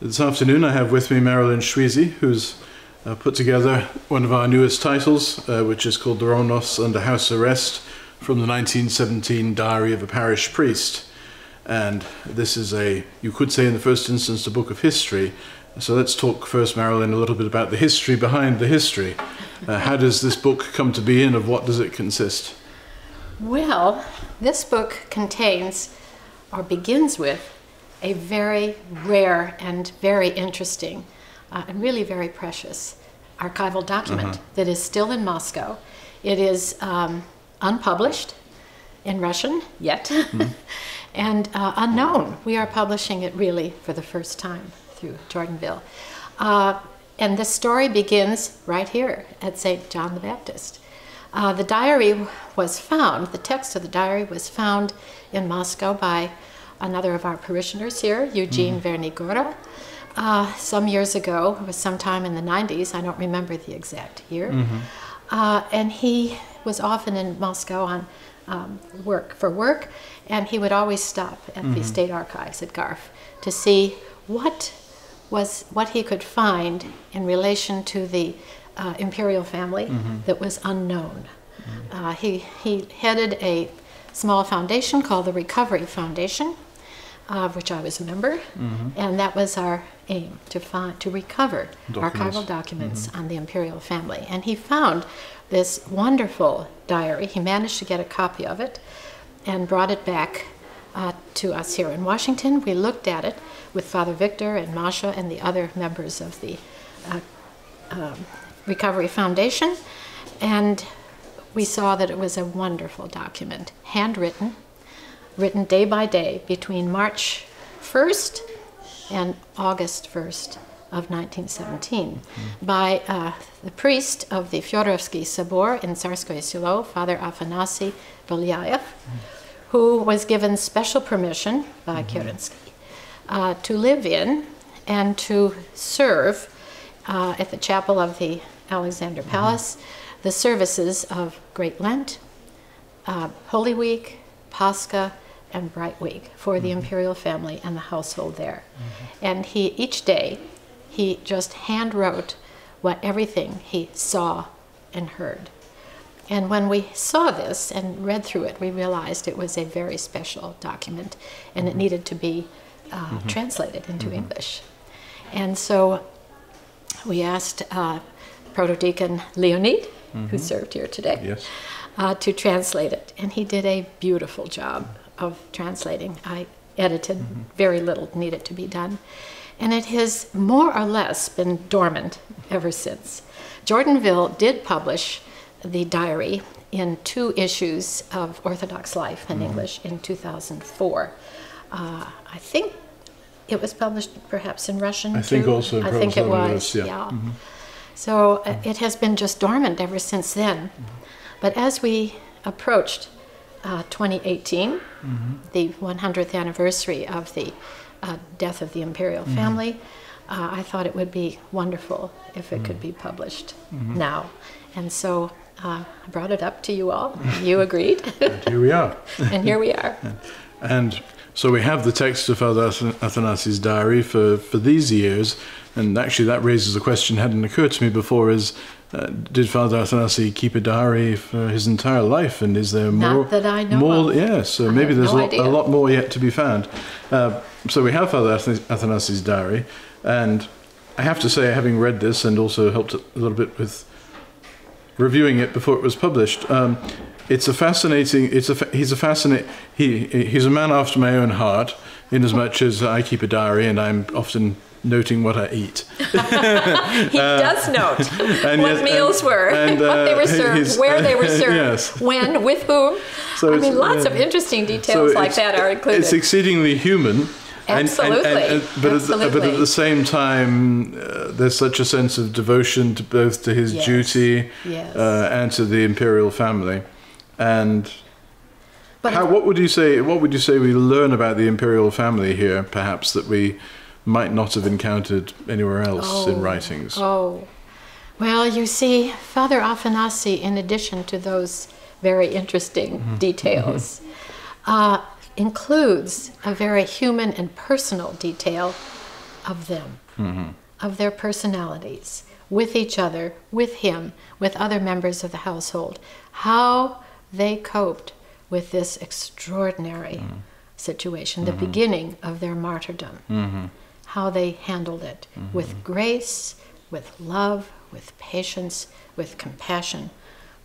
This afternoon I have with me Marilyn Swezey, who's put together one of our newest titles, which is called The Romanovs Under House Arrest, from the 1917 Diary of a Parish Priest. And this is you could say in the first instance, a book of history. So let's talk first, Marilyn, a little bit about the history behind the history. How does this book come to be, and of what does it consist? Well, this book contains, or begins with, a very rare and very interesting and really very precious archival document that is still in Moscow. It is unpublished in Russian yet and unknown. We are publishing it really for the first time through Jordanville. And the story begins right here at St. John the Baptist. The diary was found, the text of the diary was found in Moscow by another of our parishioners here, Eugene Vernigora, some years ago. It was sometime in the 90s, I don't remember the exact year. And he was often in Moscow on work, and he would always stop at the State Archives at Garf to see what he could find in relation to the imperial family that was unknown. He headed a small foundation called the Recovery Foundation, of which I was a member, and that was our aim, to recover archival documents on the imperial family. And he found this wonderful diary. He managed to get a copy of it and brought it back to us here in Washington. We looked at it with Father Victor and Masha and the other members of the Recovery Foundation, and we saw that it was a wonderful document, handwritten, written day by day between March 1st and August 1st of 1917 by the priest of the Fyodorovsky Sobor in Tsarskoye Selo, Father Afanasy Belyaev, who was given special permission by Kerensky to live in and to serve at the chapel of the Alexander Palace the services of Great Lent, Holy Week, Pascha, and Bright Week for the imperial family and the household there. And each day he just hand wrote everything he saw and heard. And when we saw this and read through it, we realized it was a very special document, and it needed to be translated into English. And so we asked Protodeacon Leonid, who served here today, to translate it. And he did a beautiful job of translating. I edited, very little needed to be done. And it has more or less been dormant ever since. Jordanville did publish the diary in 2 issues of Orthodox Life in English in 2004. I think it was published perhaps in Russian I think also. I think it was, yeah. So it has been just dormant ever since then. But as we approached 2018, the 100th anniversary of the death of the imperial family, I thought it would be wonderful if it could be published now. And so I brought it up to you all. You agreed. And here we are. And here we are. And so we have the text of Father Athanasy's diary for these years, and actually that raises a question that hadn't occurred to me before, is did Father Athanasy keep a diary for his entire life, and is there more? Not that I know of. Yes, so maybe there's a lot more yet to be found. So we have Father Athanasy's diary, and I have to say, having read this and also helped a little bit with reviewing it before it was published, it's a fascinating. He's a man after my own heart, in as much as I keep a diary and I'm often noting what I eat. He does note what meals were, what they were served, where they were served, when, with whom. So I mean, lots of interesting details like that are included. It's exceedingly human. Absolutely. But at the same time, there's such a sense of devotion to both to his duty and to the imperial family. And what would you say we learn about the imperial family here, perhaps, that we might not have encountered anywhere else in writings? Well, you see, Father Afanasy, in addition to those very interesting details, includes a very human and personal detail of them, of their personalities, with each other, with him, with other members of the household, how they coped with this extraordinary situation, the beginning of their martyrdom, how they handled it with grace, with love, with patience, with compassion,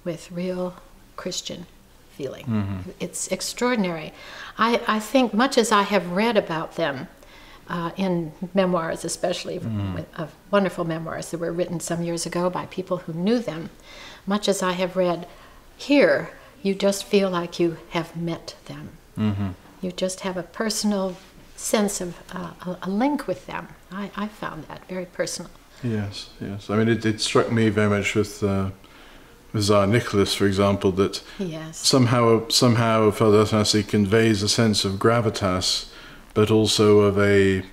with real Christian feeling. It's extraordinary. I think much as I have read about them in memoirs, especially wonderful memoirs that were written some years ago by people who knew them, much as I have read here, you just feel like you have met them. You just have a personal sense of a link with them. I found that very personal. Yes, yes. I mean, it struck me very much with Tsar Nicholas, for example, that somehow Father Athanasi conveys a sense of gravitas, but also of a,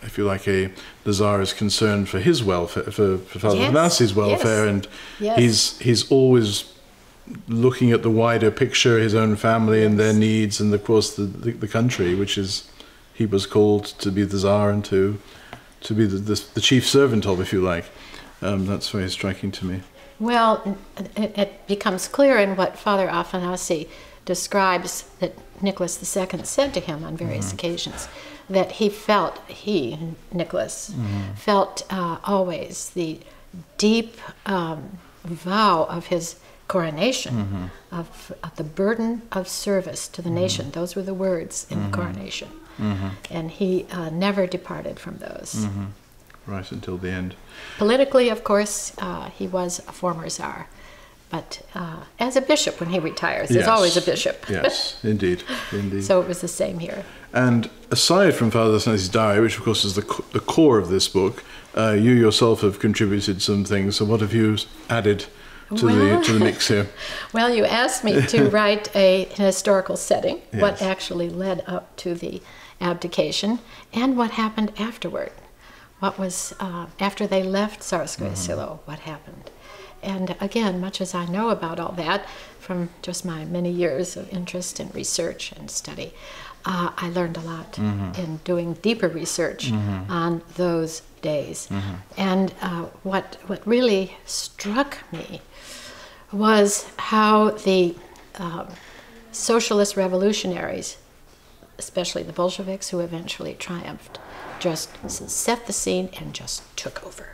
if you like, the Tsar is concerned for his welfare, for Father Athanasi's welfare, and he's always looking at the wider picture, his own family and their needs, and of course the country, which is he was called to be the Tsar and to be the chief servant of, if you like. That's very striking to me. Well, it becomes clear in what Father Athanasi describes that Nicholas II said to him on various occasions, that Nicholas, felt always the deep vow of his coronation, of the burden of service to the nation. Those were the words in the coronation. And he never departed from those. Right until the end. Politically, of course, he was a former Tsar. But as a bishop, when he retires, there's always a bishop. Yes, indeed, indeed. So it was the same here. And aside from Father Athanasi's diary, which of course is the core of this book, you yourself have contributed some things. So what have you added to the mix here? Well, you asked me to write an historical setting, what actually led up to the abdication, and what happened afterward. What was, after they left Tsarskoye Selo, what happened. And again, much as I know about all that from just my many years of interest in research and study, I learned a lot in doing deeper research on those days. And what really struck me was how the socialist revolutionaries, especially the Bolsheviks who eventually triumphed, just set the scene and just took over,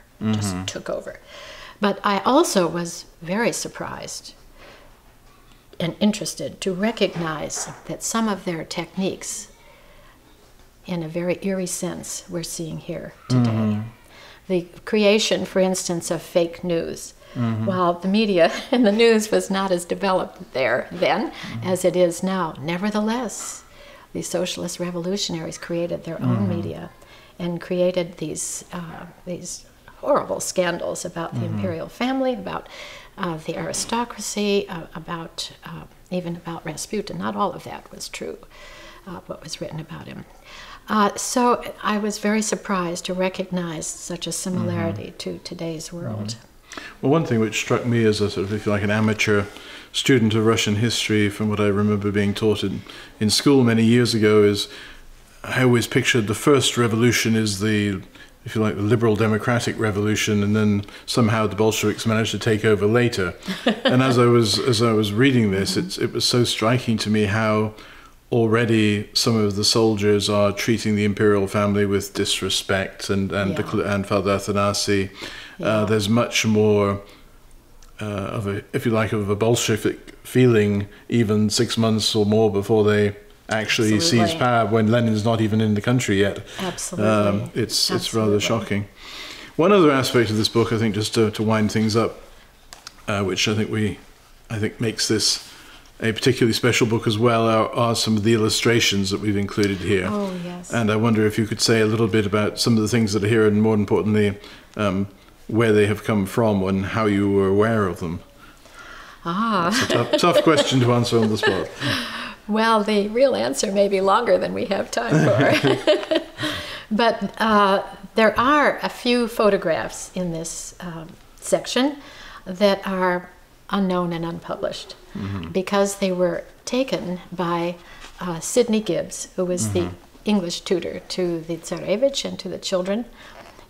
took over. But I also was very surprised and interested to recognize that some of their techniques, in a very eerie sense, we're seeing here today. The creation, for instance, of fake news. While the media and the news was not as developed there then as it is now, nevertheless, the socialist revolutionaries created their own media and created these horrible scandals about the imperial family, about the aristocracy, even about Rasputin. Not all of that was true, what was written about him. So I was very surprised to recognize such a similarity to today's world. Well, one thing which struck me as a sort of, if you like, an amateur student of Russian history, from what I remember being taught in school many years ago, is I always pictured the first revolution is the, if you like, the liberal democratic revolution, and then somehow the Bolsheviks managed to take over later. And as I was reading this, it was so striking to me how already some of the soldiers are treating the imperial family with disrespect, and Father Athanasi. There's much more of a, if you like, of a Bolshevik feeling even 6 months or more before they actually seize power, when Lenin's not even in the country yet. Absolutely. It's rather shocking. One other aspect of this book, I think, just to wind things up, which I think makes this a particularly special book as well, are some of the illustrations that we've included here. Oh, yes. And I wonder if you could say a little bit about some of the things that are here, and more importantly, where they have come from and how you were aware of them. That's a tough question to answer on the spot. Well, the real answer may be longer than we have time for. But there are a few photographs in this section that are unknown and unpublished because they were taken by Sidney Gibbs, who was the English tutor to the Tsarevich and to the children.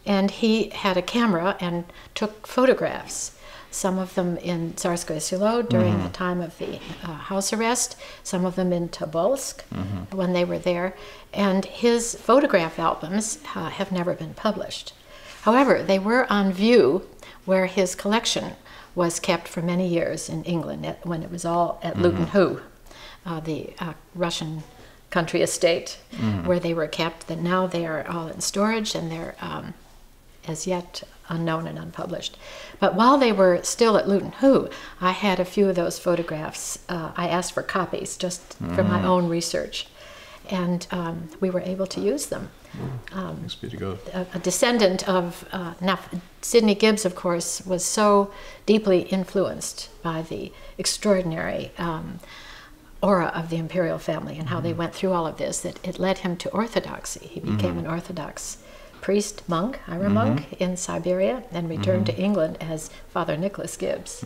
And he had a camera and took photographs, some of them in Tsarskoye Selo during the time of the house arrest, some of them in Tobolsk when they were there. And his photograph albums have never been published. However, they were on view where his collection was kept for many years in England, when it was all at Luton Hoo, the Russian country estate, where they were kept. That now they are all in storage, and they're as yet unknown and unpublished. But while they were still at Luton Hoo, I had a few of those photographs. I asked for copies just for my own research, and we were able to use them. Thanks be to God. A descendant of, now Sidney Gibbs, of course, was so deeply influenced by the extraordinary aura of the imperial family and how they went through all of this, that it led him to Orthodoxy. He became an Orthodox priest, monk, monk in Siberia, and returned to England as Father Nicholas Gibbs.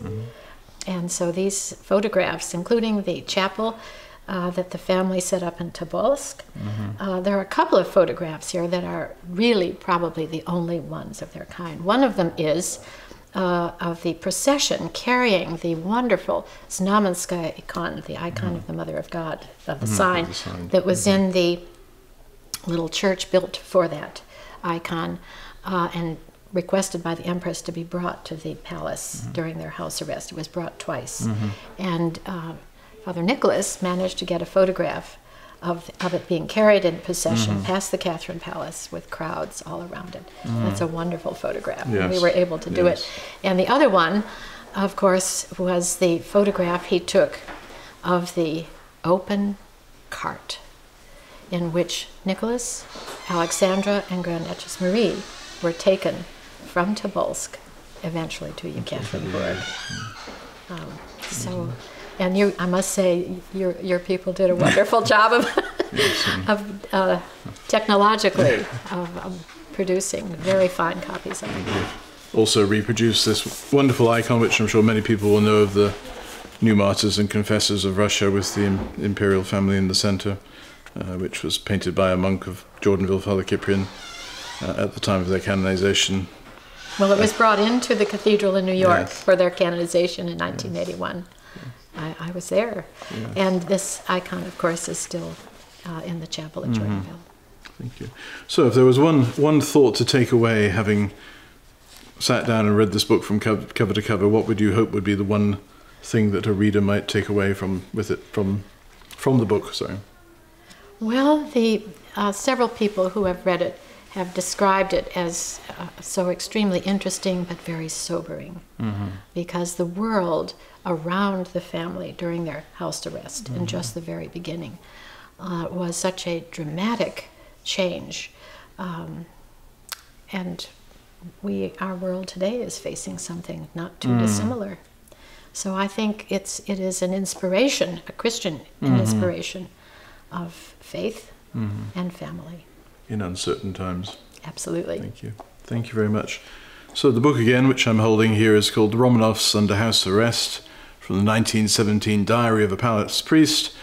And so these photographs, including the chapel that the family set up in Tobolsk, there are a couple of photographs here that are really probably the only ones of their kind. One of them is of the procession carrying the wonderful Znamenskaya icon, the icon of the Mother of God, of the sign that was in the little church built for that icon, and requested by the Empress to be brought to the palace during their house arrest. It was brought twice. And Father Nicholas managed to get a photograph of it being carried in procession past the Catherine Palace with crowds all around it. That's a wonderful photograph. Yes. We were able to do it. And the other one, of course, was the photograph he took of the open cart in which Nicholas, Alexandra, and Grandduchess Marie were taken from Tobolsk, eventually to Yekaterinburg. And you, I must say, your people did a wonderful job of technologically of producing very fine copies of it. Also reproduced this wonderful icon, which I'm sure many people will know, of the new martyrs and confessors of Russia, with the imperial family in the center, which was painted by a monk of Jordanville, Father Cyprian, at the time of their canonization. Well, it was brought into the cathedral in New York for their canonization in 1981. I was there. And this icon, of course, is still in the chapel at Jordanville. Thank you. So if there was one thought to take away, having sat down and read this book from cover to cover, what would you hope would be the one thing that a reader might take away from the book? Sorry. Well, the several people who have read it have described it as so extremely interesting but very sobering, because the world around the family during their house arrest in just the very beginning was such a dramatic change, and our world today is facing something not too dissimilar. So I think it is an inspiration, a Christian inspiration of faith and family. In uncertain times. Absolutely. Thank you. Thank you very much. So the book again, which I'm holding here, is called The Romanovs Under House Arrest, from the 1917 Diary of a Palace Priest,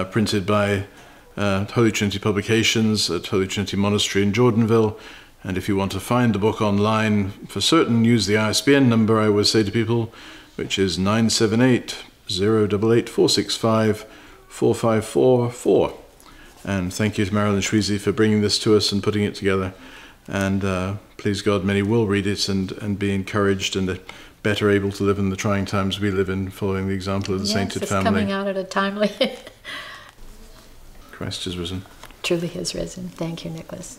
printed by Holy Trinity Publications at Holy Trinity Monastery in Jordanville. And if you want to find the book online for certain, use the ISBN number I always say to people, which is 978-088-465-4544. And thank you to Marilyn Swezey for bringing this to us and putting it together. And please God, many will read it and be encouraged and better able to live in the trying times we live in, following the example of the sainted family. Yes, it's coming out at a timely... Christ is risen. Truly he is risen. Thank you, Nicholas.